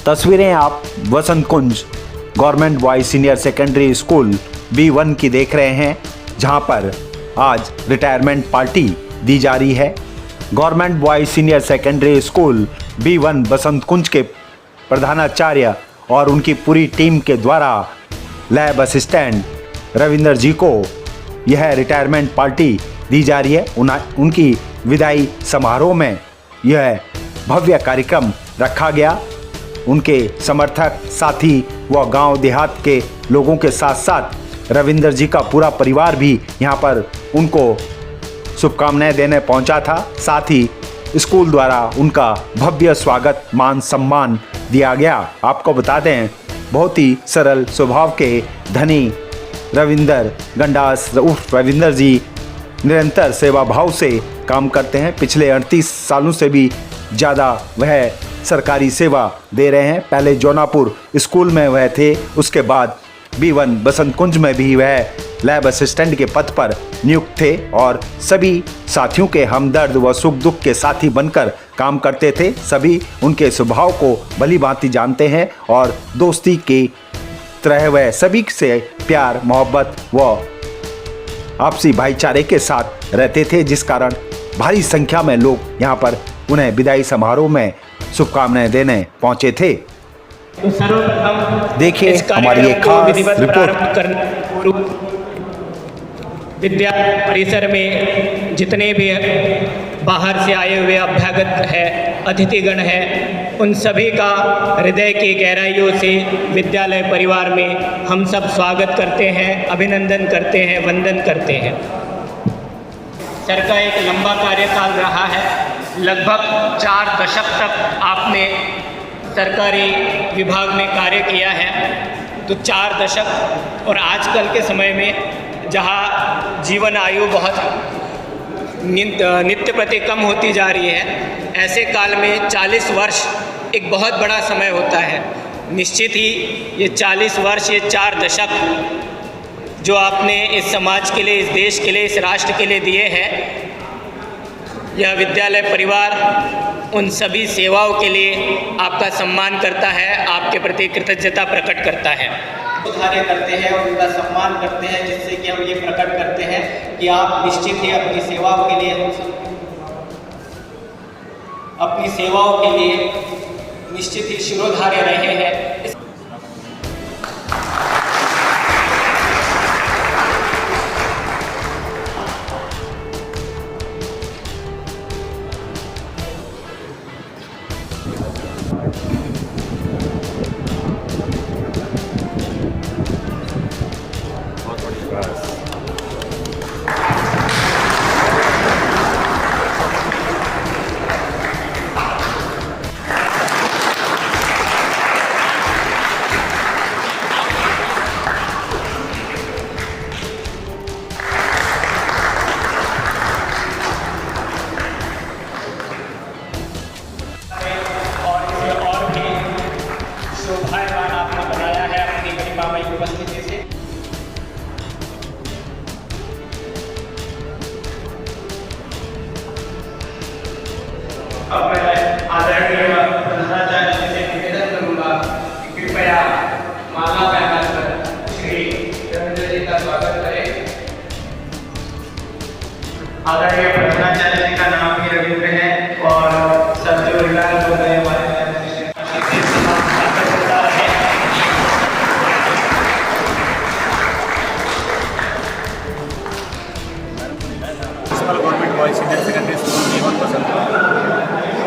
तस्वीरें आप Vasant Kunj government boys senior secondary school B1 की देख रहे हैं, जहां पर आज रिटायरमेंट पार्टी दी जा रही है। Government boys senior secondary school B1 वसंत कुंज के प्रधानाचार्य और उनकी पूरी टीम के द्वारा लैब असिस्टेंट रविंदर जी को यह रिटायरमेंट पार्टी दी जा रही है। उनकी विदाई समारोह में यह भव्य कार्यक्रम रखा गया। उनके समर्थक, साथी व गांव देहात के लोगों के साथ साथ रविंदर जी का पूरा परिवार भी यहां पर उनको शुभकामनाएं देने पहुंचा था। साथ ही स्कूल द्वारा उनका भव्य स्वागत, मान सम्मान दिया गया। आपको बता दें, बहुत ही सरल स्वभाव के धनी रविंदर गंडास उर्फ रविंदर जी निरंतर सेवा भाव से काम करते हैं। पिछले 38 सालों से भी ज़्यादा वह सरकारी सेवा दे रहे हैं। पहले जौनापुर स्कूल में वह थे, उसके बाद B1 बसंत कुंज में भी वह लैब असिस्टेंट के पद पर नियुक्त थे और सभी साथियों के हमदर्द व सुख दुख के साथी बनकर काम करते थे। सभी उनके स्वभाव को भली भांति जानते हैं और दोस्ती की तरह वह सभी से प्यार, मोहब्बत व आपसी भाईचारे के साथ रहते थे, जिस कारण भारी संख्या में लोग यहाँ पर उन्हें विदाई समारोह में शुभकामनाएं देने पहुंचे थे। देखिए हमारी एक खास रिपोर्ट। विद्या परिसर में जितने भी बाहर से आए हुए अभ्यागत है, अतिथिगण है, उन सभी का हृदय की गहराइयों से विद्यालय परिवार में हम सब स्वागत करते हैं, अभिनंदन करते हैं, वंदन करते हैं। सर का एक लंबा कार्यकाल रहा है। लगभग 4 दशक तक आपने सरकारी विभाग में कार्य किया है। तो 4 दशक और आजकल के समय में जहाँ जीवन आयु बहुत नित्य प्रति कम होती जा रही है, ऐसे काल में 40 वर्ष एक बहुत बड़ा समय होता है। निश्चित ही ये 40 वर्ष, ये 4 दशक जो आपने इस समाज के लिए, इस देश के लिए, इस राष्ट्र के लिए दिए हैं, यह विद्यालय परिवार उन सभी सेवाओं के लिए आपका सम्मान करता है, आपके प्रति कृतज्ञता प्रकट करता है। कार्य करते हैं और उनका सम्मान करते हैं, जिससे कि हम ये प्रकट करते हैं कि आप निश्चित ही अपनी सेवाओं के लिए निश्चित ही शिरोधार्य रहे हैं। उपस्थिति से अब मैं आदरणीय प्रधानाचार्य जी से निवेदन करूंगा कि कृपया माला पहनाकर श्री रविंद्र जी का स्वागत करें। आदरणीय प्रधानाचार्य जी का नाम ही रविंद्र है और सब जो रिटायर हो गए हमारे government boys senior secondary school B1 बसंत कुंज।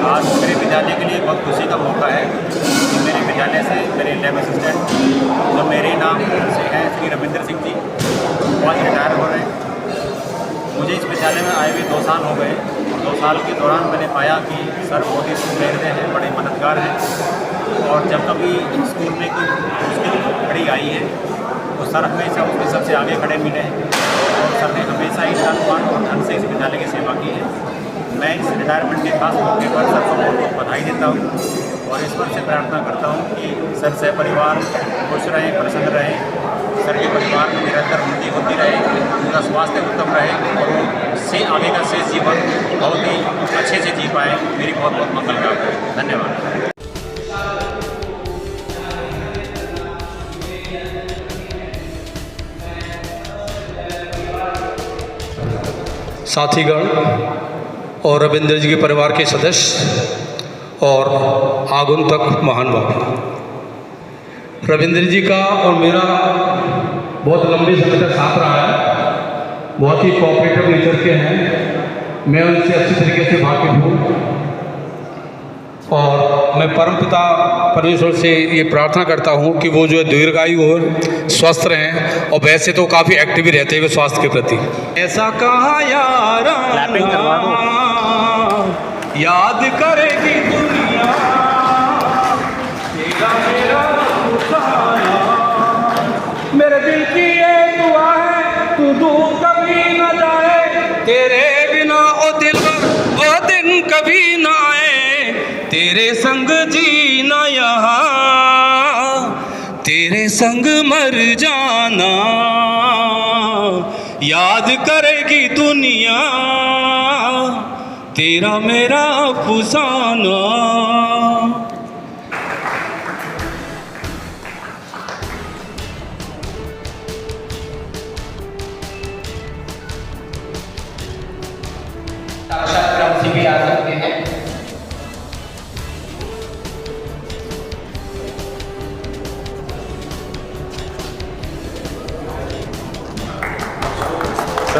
आज मेरे विद्यालय के लिए बहुत खुशी का मौका है कि मेरे विद्यालय से मेरे लैब असिस्टेंट जो मेरे नाम से हैं श्री रविंद्र सिंह जी, वो आज रिटायर हो रहे हैं। मुझे इस विद्यालय में आए हुए 2 साल हो गए और 2 साल के दौरान मैंने पाया कि सर बहुत ही सुमेरते हैं, बड़े मददगार हैं और जब कभी स्कूल में कोई मुश्किल घड़ी आई है तो सर हमेशा उसके सबसे आगे खड़े मिले हैं और सर ने हमेशा ही तन और धन से इस विद्यालय की सेवा की है। मैं इस रिटायरमेंट के खास मौके पर सर को बहुत बहुत बधाई देता हूँ और ईश्वर से प्रार्थना करता हूँ कि सर से परिवार खुश रहें, प्रसन्न रहें, सर के परिवार में निरंतर उन्नति होती रहे, उनका स्वास्थ्य उत्तम रहे और वो से आगे का शेष जीवन बहुत ही अच्छे से जी पाए। मेरी बहुत बहुत मंगल कामना। धन्यवाद। साथीगण और रविंद्र जी के परिवार के सदस्य और आगंतुक महानुभाव। रविंद्र जी का और मेरा बहुत लंबे समय तक साथ रहा है, बहुत ही कोऑपरेटिव नेचर के हैं, मैं उनसे अच्छी तरीके से वाकिफ हूँ और मैं परमपिता परमेश्वर से ये प्रार्थना करता हूँ कि वो जो है दीर्घायु और स्वस्थ रहें, और वैसे तो काफ़ी एक्टिव ही रहते हैं स्वास्थ्य के प्रति। ऐसा कहाँ यार याद करेगी दुनिया तेरा मेरा खुशाना, मेरे दिल की ये दुआ है तू दूर कभी न जाए, तेरे बिना ओ दिलबर वो दिन कभी न आए, तेरे संग जीना यहाँ तेरे संग मर जाना, याद करेगी दुनिया तेरा मेरा अफसाना। साक्षात से भी आ सकते हैं।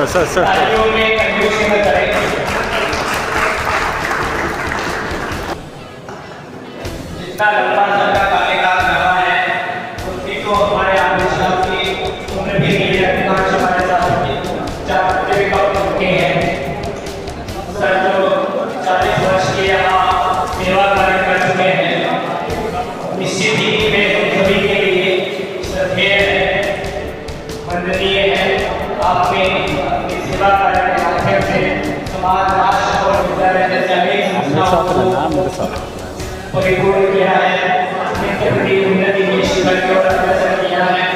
सर तालियों में कंजूसी न करें। जितना लंबा लंबा कार्यकाल रहा है उतनी तो हमारे आदेश की उम्र भी नहीं है। अधिकांश हमारे साथ जाते भी कम चुके हैं। सर जो 40 वर्ष के यहाँ सेवा कार्य कर चुके हैं, निश्चित ही में सभी के लिए श्रद्धेय है, वंदनीय है। आपने अपनी सेवा कार्य के माध्यम से समाज, राष्ट्र और विद्यालय जैसे अनेक संस्थाओं को परिपूर्ण किया है, अपने प्रति उन्नति की शिखर की ओर अग्रसर किया है।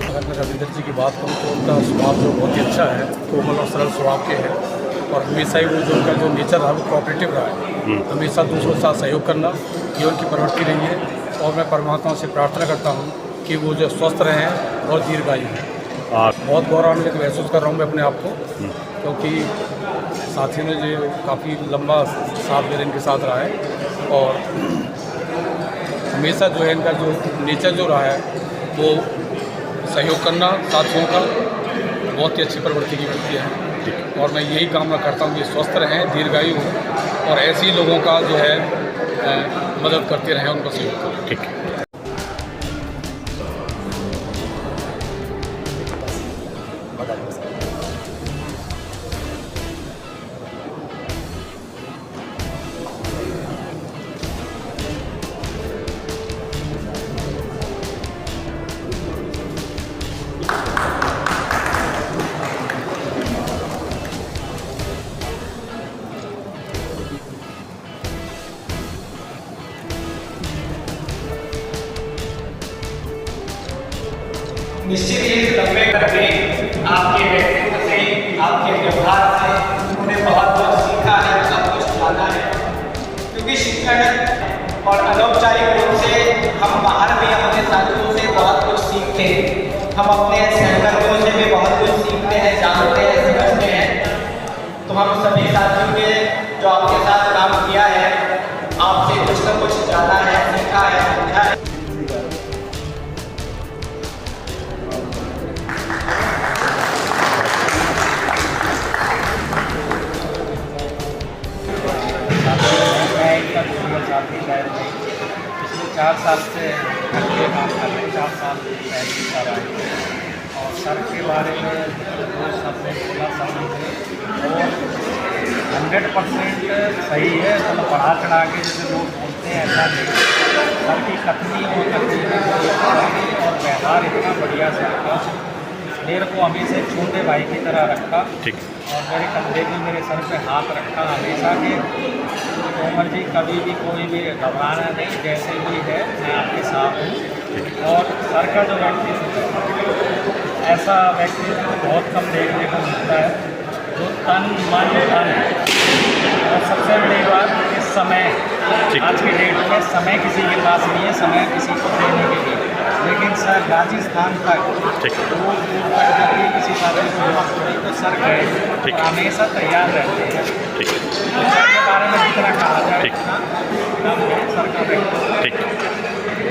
अगर मैं रविंद्र जी की बात करूँ तो उनका स्वभाव जो बहुत ही अच्छा है, कोमल और सरल स्वभाव के हैं, और हमेशा ही वो जो उनका जो नेचर रहा वो कोऑपरेटिव रहा है, हमेशा दूसरों के साथ सहयोग करना ये उनकी प्रवृत्ति रही है। और मैं परमात्मा से प्रार्थना करता हूँ कि वो जो स्वस्थ रहें और दीर्घायु हैं। बहुत गौरवान्वित महसूस कर रहा हूँ मैं अपने आप को, क्योंकि साथियों ने जो काफ़ी लंबा साथ मेरे इनके साथ रहा है, और हमेशा जो है इनका जो नेचर जो रहा है वो सहयोग करना साथियों का बहुत ही अच्छी प्रवृत्ति की वृत्ति है। और मैं यही कामना करता हूँ कि स्वस्थ रहें, दीर्घायु हों, और ऐसे ही लोगों का जो है मदद करते रहें, उनको सहयोग करें। ठीक है। निश्चित ही इस लंबे करके आपके व्यक्तित्व से, आपके व्यवहार से उन्होंने बहुत कुछ सीखा है, सब कुछ जाना है। क्योंकि शिक्षण और अनौपचारिक रूप से हम बाहर भी अपने साथियों से बहुत कुछ सीखते हैं, हम अपने सहकर्मियों से भी बहुत कुछ सीखते हैं, जानते हैं, समझते हैं। तो हम सभी साथियों ने जो आपके साथ काम किया है, आपसे कुछ न कुछ जाना है, सीखा है, समझा है। पिछले 4 साल से घर पे काम कर रहे हैं, 4 साल पहले सर आए और सर के बारे में जो सबने बोला समझे और 100% सही है। मतलब बढ़ा चढ़ा के जैसे लोग बोलते हैं ऐसा नहीं, सर की कथनी और तकनीकी और व्यवहार इतना बढ़िया सर का, मेरे को हमेशा एक छोटे भाई की तरह रखा। ठीक। और मेरे कंधे भी मेरे सर पे हाथ रखा हमेशा के कोमल जी कभी भी कोई भी घबराना नहीं, जैसे भी है मैं आपके साथ हूँ। और सर का जो व्यक्तित्व ऐसा व्यक्ति बहुत कम देखने को मिलता है जो तन मन धन, और सबसे बड़ी बात कि समय, आज के डेट में समय किसी के पास नहीं है, समय किसी को देने के लिए, लेकिन सर राजस्थान तक वो किसी साधन को जवाब पड़ी तो सर गए, हमेशा तैयार रहते हैं। सर के बारे में जितना कहा जाए उतना कम है सर का व्यक्ति।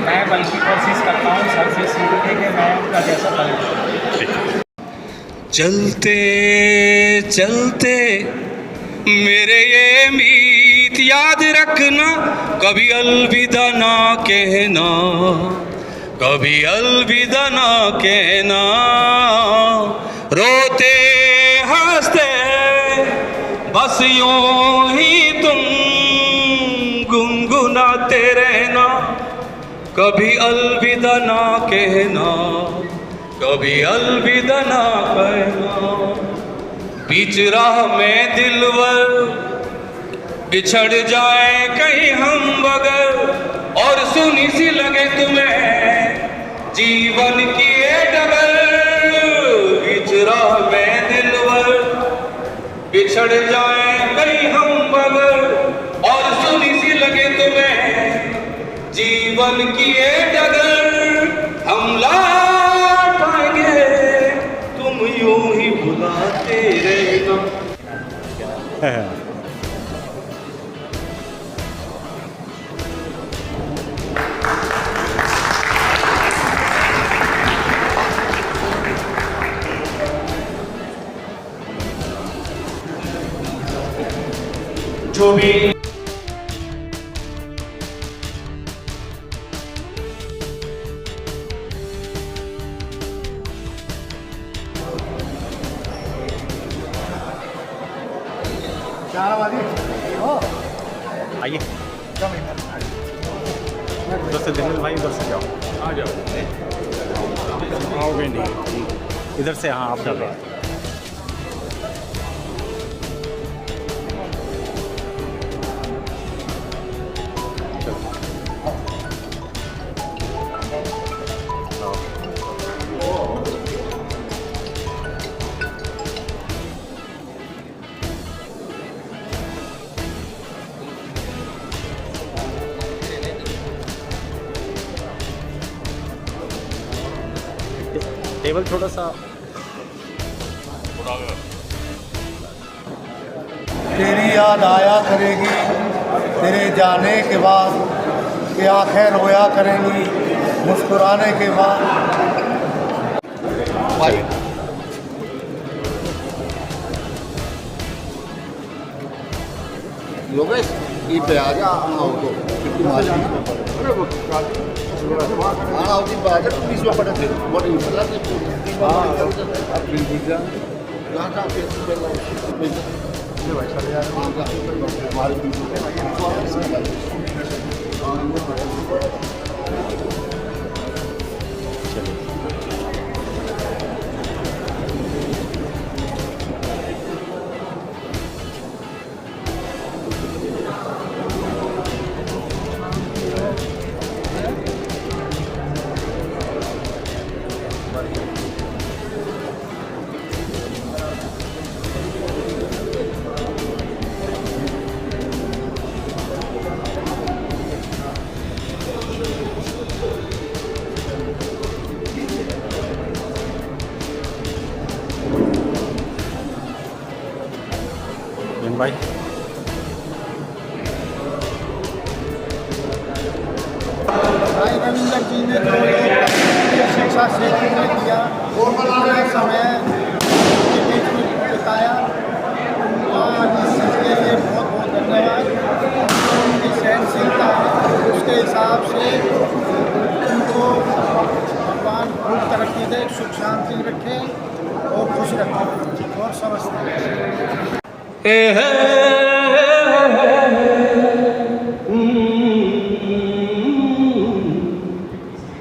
मैं बल्कि कोशिश करता हूँ सर से सीखने के मैं उनका जैसा बनूँ। चलते चलते मेरे ये मीत याद रखना, कभी अलविदा ना कहना, कभी अलविदा ना कहना। रोते हंसते बस यूं ही तुम गुनगुनाते रहना, कभी अलविदा ना कहना, कभी अलविदा ना कहना। बीच राह में दिलवर बिछड़ जाए कहीं हम बगैर, और सुनी सी लगे तुम्हें जीवन की ये डगर। बीच राह में दिलवर बिछड़ जाए कहीं हम बगैर, और सुनी सी लगे तुम्हें जीवन की ये डगर। हम लौट आएंगे तुम यूं ही बुलाते रहना। जो भी आइए उधर से दिनेश भाई, उधर से जाओ, आ जाओ, आओगे नहीं इधर से, हाँ आप चल रहे हैं। टेबल थोड़ा सा तेरी याद आया करेगी तेरे जाने के बाद, कि आंखें रोया करेंगी मुस्कुराने के बाद। योगेश ये पे आ जा, आओ आना होती बाजार 20 रुपए पड़े थे, बहुत इंशाल्लाह से आप बिल्कुल जा कहां कहां पे ये भाई चले यार हमारे भाई भाई रविंदर जी ने जो शिक्षा क्षेत्र में किया, पूरे समय के बीच में बिताया, और इसके लिए बहुत बहुत धन्यवाद। उनकी सहनशीलता उसके हिसाब से उनको भगवान खूब तरक्की दे, सुख शांति रखे और खुश रखे और समझते।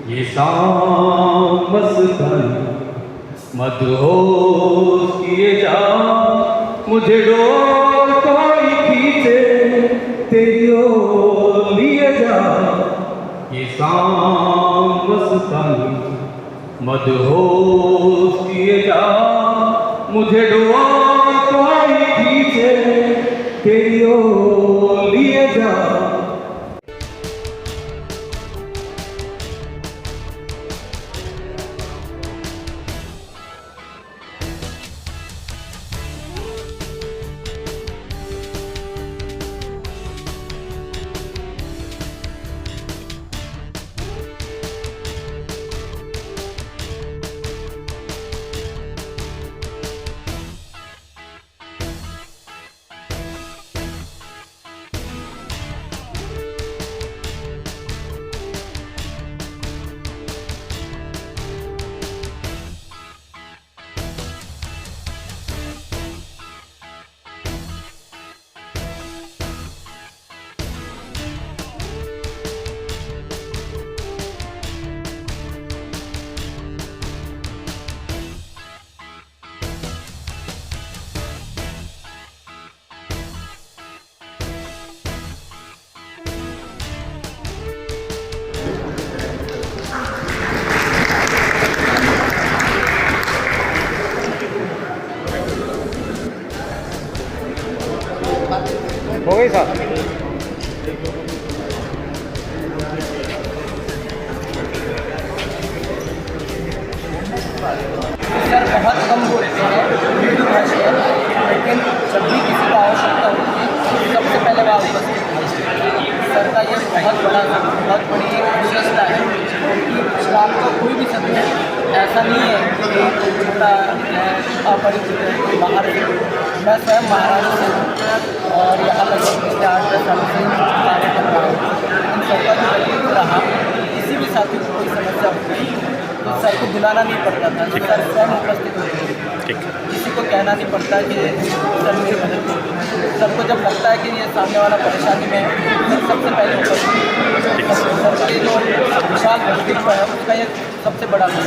ये शाम मस्तानी मदहोश किए जा, मुझे डोर कोई खींचे तेरी ओर लिए जा। ये शाम मस्तानी मदहोश किए जा मुझे डोर कोई खींचे तेरी ओर लिए जा। हो गई साहब। सर बहुत कम बोलते हैं हिंदी भाषा, लेकिन जब भी किसी को आवश्यकता होती है सबसे पहले वह उपस्थित होते हैं। सर का ये बहुत बड़ी विशेषता है कि गुजरात का कोई भी सदस्य ऐसा नहीं है कि छोटा अपरिचित है बाहर से। मैं स्वयं महाराष्ट्र से हूँ और यहाँ लगभग पिछले 8-10 सालों से कार्य कर रहा हूँ। लेकिन सर का जो व्यक्तित्व रहा, किसी भी साथी को कोई समस्या होती तो सर को बुलाना नहीं पड़ता था, सर स्वयं उपस्थित होते थे। किसी को कहना नहीं पड़ता कि सर मुझे मदद करो। सर को जब लगता है कि ये सामने वाला परेशानी में है, सर सबसे पहले उपस्थित। सर का ये जो विशाल व्यक्तित्व है उसका ये सबसे बड़ा है।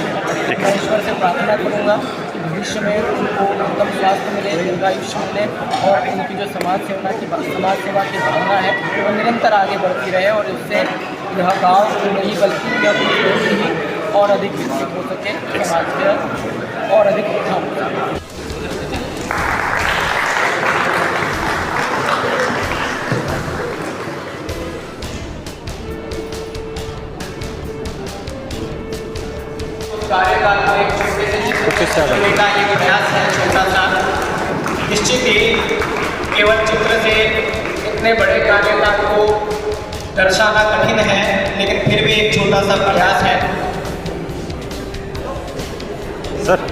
मैं ईश्वर से प्रार्थना करूँगा कि भविष्य में उनको उत्तम स्वास्थ्य मिले, दीर्घायुष्य मिले और उनकी जो समाज सेवा की भावना है वो निरंतर आगे बढ़ती रहे और उससे यह गाँव नहीं बल्कि यह ही और अधिक विकसित हो सके, समाज के और अधिक उत्थान हो सके। कार्यकाल को एक छोटे से चित्र में का एक अभ्यास है छोटा सा। निश्चित ही केवल चित्र से इतने बड़े कार्यकाल को दर्शाना कठिन है, लेकिन फिर भी एक छोटा सा प्रयास है। सर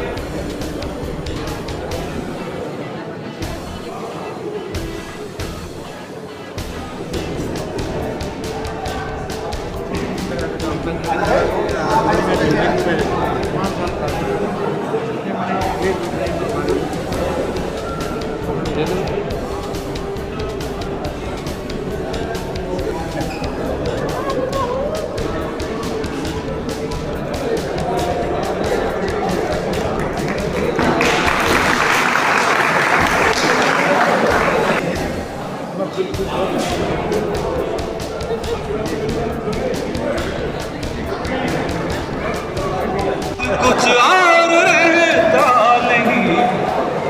कुछ और रहता नहीं,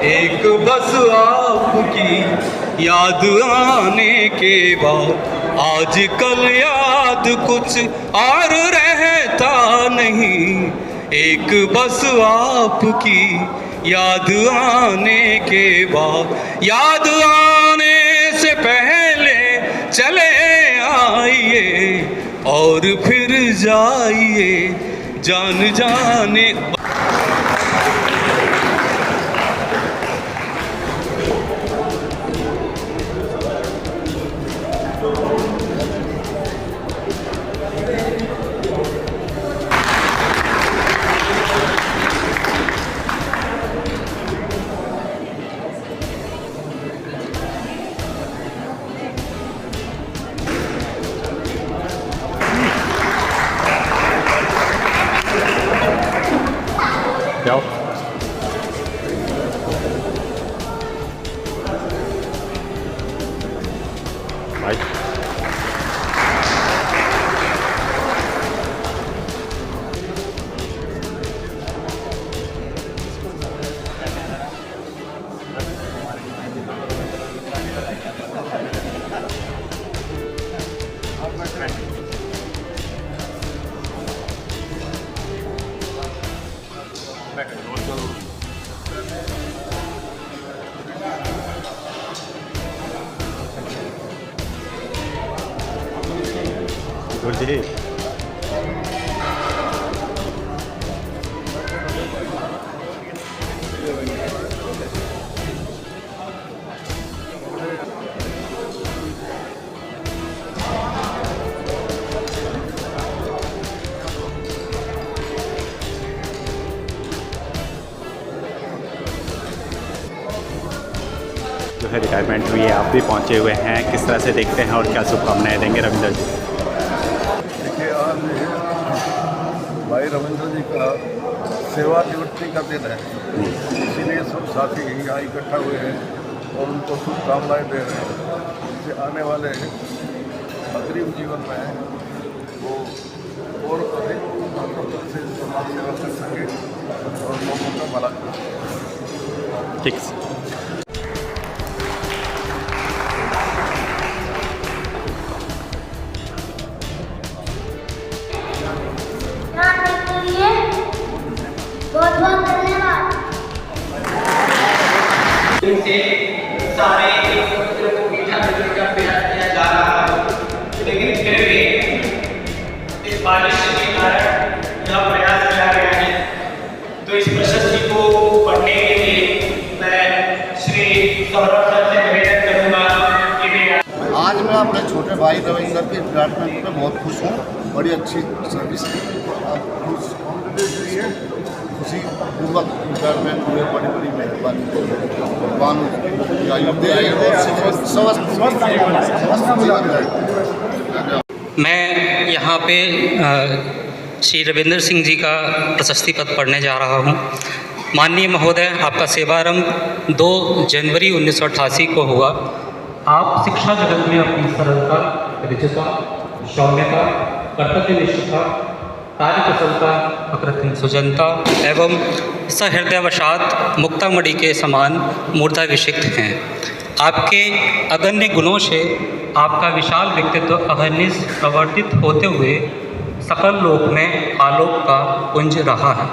एक बस आपकी याद आने के बाद आजकल याद कुछ और रहता नहीं। एक बस आपकी याद आने के बाद, याद आने से पहले चले आइए और फिर जाइए जान जाने। जाओ भाई। जी जो है रिटायरमेंट हुई है, आप भी पहुंचे हुए हैं, किस तरह से देखते हैं और क्या शुभकामनाएं देंगे रविंदर जी? देखिए, आज भाई रविंद्र जी का सेवानिवृत्ति का दिन है, इसीलिए सब साथी यहाँ इकट्ठा हुए हैं और उनको शुभकामनाएं दे रहे हैं कि आने वाले अग्रिम जीवन में वो और अधिक महत्वपूर्ण से समाज सेवा कर सके और लोगों का भला कर सके। ठीक है। बहुत बहुत धन्यवाद। इनसे सारे पत्र को मीठा करने का प्रयास किया जा रहा है, लेकिन फिर भी इस बारिश के कारण यह प्रयास किया गया है। तो इस प्रशस्ति को पढ़ने के लिए मैं श्री सौरभ सर से निवेदन करूँगा कि वे आज मैं अपने छोटे भाई रविंद्र के रिटायरमेंट में बहुत खुश हूँ। बड़ी अच्छी सर्विस की, अब खुशी पूर्वक रिटायरमेंट हुए, बड़ी बड़ी मेहरबानी भगवान उसकी आयु दे और स्वस्थ जीवन रहे। मैं यहाँ पे श्री रविंद्र सिंह जी का प्रशस्ति पत्र पढ़ने जा रहा हूँ। माननीय महोदय, आपका सेवारंभ 2 जनवरी 1988 को हुआ। आप शिक्षा जगत में अपनी सरलता, ऋजुता, सौम्यता, कर्तव्यनिष्ठता, कार्यकुशलता, अकृत्रिम सुजनता एवं सहृदयवशात मुक्तामणि के समान मूर्धाभिषिक्त हैं। आपके अगण्य गुणों से आपका विशाल व्यक्तित्व अहर्निश प्रवर्तित होते हुए सकल लोक में आलोक का पुंज रहा है।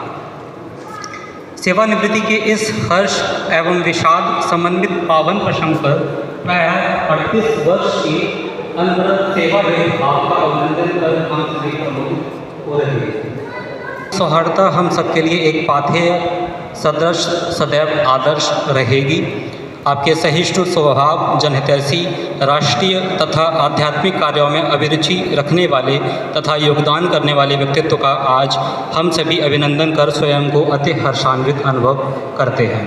सेवानिवृत्ति के इस हर्ष एवं विषाद समन्वित पावन प्रसंग पर प्रायः 38 वर्ष की अनवरत सेवा में आपका अभिनंदन कर हम सभी प्रमुख हो रही है। सौहार्दता हम सबके लिए एक पाथेय सदृश सदैव आदर्श रहेगी। आपके सहिष्णु स्वभाव, जनहितैषी, राष्ट्रीय तथा आध्यात्मिक कार्यों में अभिरुचि रखने वाले तथा योगदान करने वाले व्यक्तित्व का आज हम सभी अभिनंदन कर स्वयं को अति हर्षान्वित अनुभव करते हैं।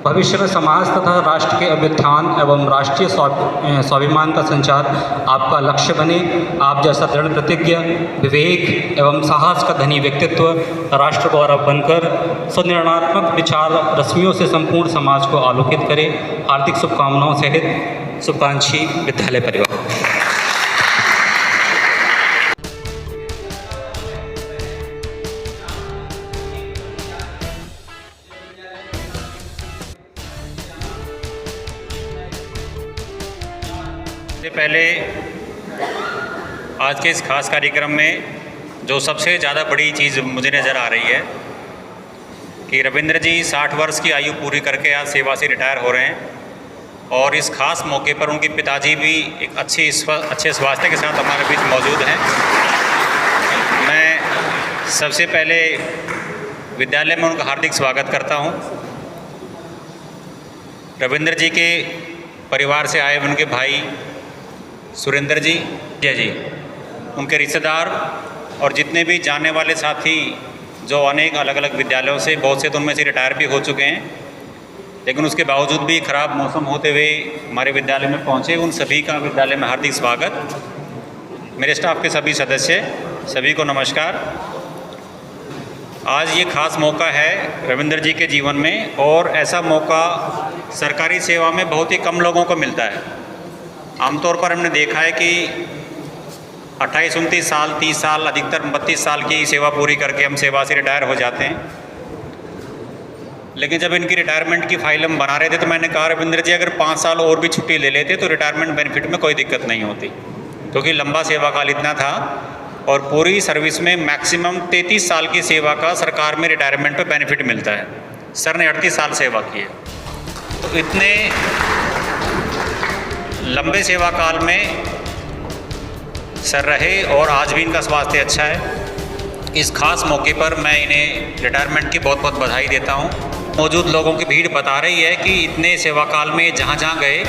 भविष्य में समाज तथा राष्ट्र के अभ्युत्थान एवं राष्ट्रीय स्वाभिमान का संचार आपका लक्ष्य बने। आप जैसा दृढ़ प्रतिज्ञ, विवेक एवं साहस का धनी व्यक्तित्व राष्ट्र गौरव बनकर स्वनिर्णयात्मक विचार रश्मियों से संपूर्ण समाज को आलोकित करे। हार्दिक शुभकामनाओं सहित शुभाकांक्षी विद्यालय परिवार। पहले आज के इस खास कार्यक्रम में जो सबसे ज़्यादा बड़ी चीज़ मुझे नज़र आ रही है कि रविंद्र जी 60 वर्ष की आयु पूरी करके आज सेवा से रिटायर हो रहे हैं और इस खास मौके पर उनके पिताजी भी एक अच्छे स्वास्थ्य के साथ हमारे बीच मौजूद हैं। मैं सबसे पहले विद्यालय में उनका हार्दिक स्वागत करता हूं। रविंद्र जी के परिवार से आए उनके भाई सुरेंद्र जी, जय जी, उनके रिश्तेदार और जितने भी जानने वाले साथी जो अनेक अलग अलग विद्यालयों से, बहुत से तो उनमें से रिटायर भी हो चुके हैं, लेकिन उसके बावजूद भी ख़राब मौसम होते हुए हमारे विद्यालय में पहुंचे, उन सभी का विद्यालय में हार्दिक स्वागत। मेरे स्टाफ के सभी सदस्य, सभी को नमस्कार। आज ये खास मौका है रविंद्र जी के जीवन में और ऐसा मौका सरकारी सेवा में बहुत ही कम लोगों को मिलता है। आमतौर पर हमने देखा है कि 28-29 साल, 30 साल, अधिकतर 32 साल की सेवा पूरी करके हम सेवा से रिटायर हो जाते हैं। लेकिन जब इनकी रिटायरमेंट की फाइल हम बना रहे थे तो मैंने कहा रविंद्र जी अगर 5 साल और भी छुट्टी ले लेते तो रिटायरमेंट बेनिफिट में कोई दिक्कत नहीं होती, क्योंकि लंबा सेवा काल इतना था और पूरी सर्विस में मैक्सिमम 33 साल की सेवा का सरकार में रिटायरमेंट पे बेनिफिट मिलता है। सर ने 38 साल सेवा की है। तो इतने लंबे सेवा काल में सर रहे और आज भी इनका स्वास्थ्य अच्छा है। इस खास मौके पर मैं इन्हें रिटायरमेंट की बहुत बहुत बधाई देता हूँ। मौजूद लोगों की भीड़ बता रही है कि इतने सेवा काल में जहाँ जहाँ गए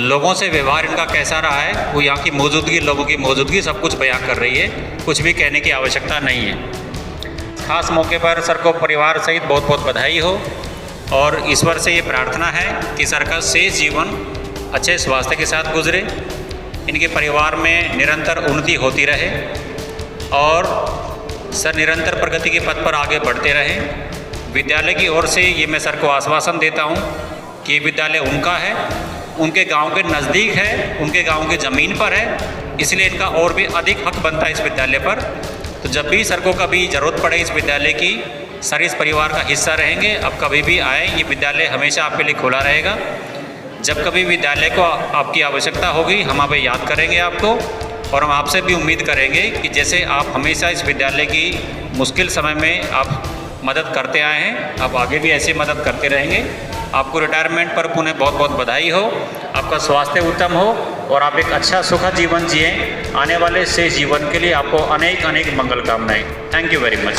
लोगों से व्यवहार इनका कैसा रहा है, वो यहाँ की मौजूदगी, लोगों की मौजूदगी सब कुछ बयां कर रही है। कुछ भी कहने की आवश्यकता नहीं है। खास मौके पर सर को परिवार सहित बहुत बहुत बधाई हो और ईश्वर से ये प्रार्थना है कि सर का शेष जीवन अच्छे स्वास्थ्य के साथ गुजरे, इनके परिवार में निरंतर उन्नति होती रहे और सर निरंतर प्रगति के पथ पर आगे बढ़ते रहें। विद्यालय की ओर से ये मैं सर को आश्वासन देता हूँ कि ये विद्यालय उनका है, उनके गांव के नज़दीक है, उनके गांव की ज़मीन पर है, इसलिए इनका और भी अधिक हक बनता है इस विद्यालय पर। तो जब भी सर को कभी ज़रूरत पड़े इस विद्यालय की, सर इस परिवार का हिस्सा रहेंगे। अब कभी भी आए, ये विद्यालय हमेशा आपके लिए खुला रहेगा। जब कभी विद्यालय को आपकी आवश्यकता होगी, हम आप याद करेंगे आपको और हम आपसे भी उम्मीद करेंगे कि जैसे आप हमेशा इस विद्यालय की मुश्किल समय में आप मदद करते आए हैं, आप आगे भी ऐसी मदद करते रहेंगे। आपको रिटायरमेंट पर पुनः बहुत बहुत बधाई हो, आपका स्वास्थ्य उत्तम हो और आप एक अच्छा सुखद जीवन जिए। आने वाले शेष जीवन के लिए आपको अनेक अनेक मंगल कामनाएं। Thank you very much.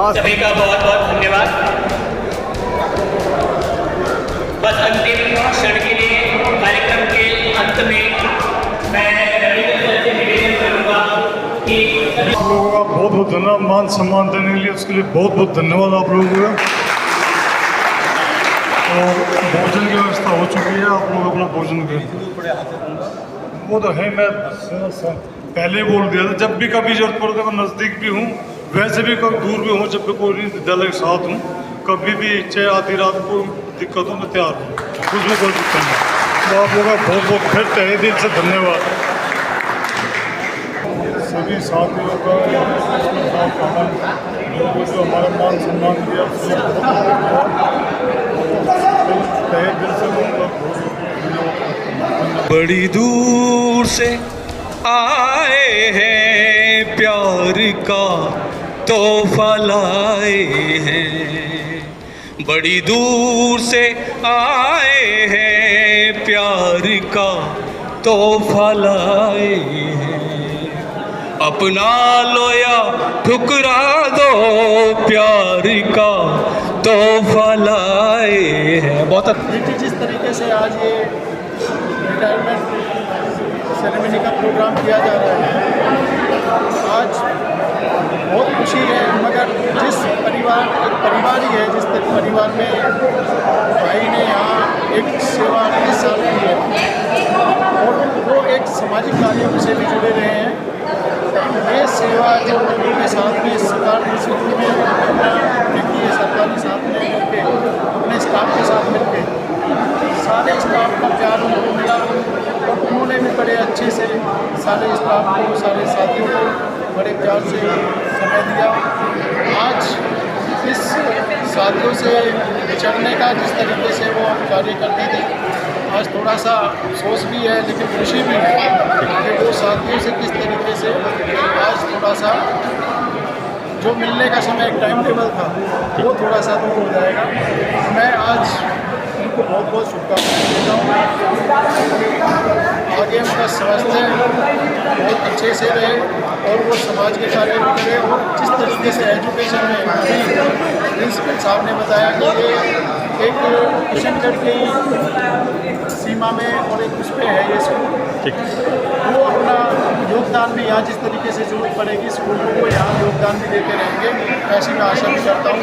सभी का बहुत बहुत धन्यवाद। बस अंतिम क्षण के लिए कार्यक्रम के अंत में मैं रविंद्र से निवेदन करूंगा कि आप लोगों का बहुत बहुत धन्यवाद, मान सम्मान देने के लिए, उसके लिए बहुत बहुत धन्यवाद आप लोगों का। और भोजन की व्यवस्था हो चुकी है, आप लोग अपना भोजन करें। वो तो है, मैं पहले बोल दिया था, जब भी कभी जरूरत पड़े तो मैं नज़दीक भी हूँ, वैसे भी कभी दूर भी हूँ, जब भी कोई विद्यालय के साथ हूँ, कभी भी चाहे आधी रात को दिक्कत हो मैं तैयार हूँ, उसमें कोई दिक्कत नहीं। तो आप लोगों का बहुत बहुत फिर तहे दिल से धन्यवाद। सभी साथियों का जो हमारा मान सम्मान किया उसके लिए तहे दिल से बड़ी दूर से आए हैं, प्यार का तोहफा लाए हैं। बड़ी दूर से आए हैं, प्यार का तोहफा लाए हैं। अपना लो या ठुकरा दो, प्यार का तोहफा लाए हैं। बहुत देखिए जिस तरीके से आज ये रिटायरमेंट सेरेमनी का प्रोग्राम किया जा रहा है, आज बहुत खुशी है। मगर जिस परिवार, एक परिवार ही है, जिस परिवार में भाई ने यहाँ एक सेवा 30 साल की है और वो एक सामाजिक कार्यों से भी जुड़े रहे हैं। ये सेवा जो लोगों के साथ में सरकार स्कूल में अपना देखिए, सरकारी साथ में मिलकर अपने स्टाफ के साथ मिलकर सारे स्टाफ का प्यार उनको मिला और उन्होंने भी बड़े अच्छे से सारे स्टाफ को, सारे साथियों को बड़े प्यार से समय दिया। आज इस साथियों से बिछड़ने का जिस तरीके से वो कार्य करते थे, आज थोड़ा सा अफसोस भी है लेकिन खुशी भी है कि वो साथियों से किस तरीके से आज थोड़ा सा जो मिलने का समय एक टाइम टेबल था वो थोड़ा सा दूर हो जाएगा। मैं आज उनको बहुत बहुत शुभकामनाएं देता हूँ। आगे उनका स्वास्थ्य बहुत अच्छे से रहे और वो समाज के कार्य भी करें। और जिस तरीके से एजुकेशन में अभी प्रिंसिपल साहब ने बताया कि ये एक किशनगढ़ की सीमा में और एक उस पर है ये स्कूल, वो अपना योगदान भी यहाँ जिस तरीके से जरूरत पड़ेगी स्कूल को, वो यहाँ योगदान भी देते रहेंगे। ऐसी मैं आशा भी करता हूँ।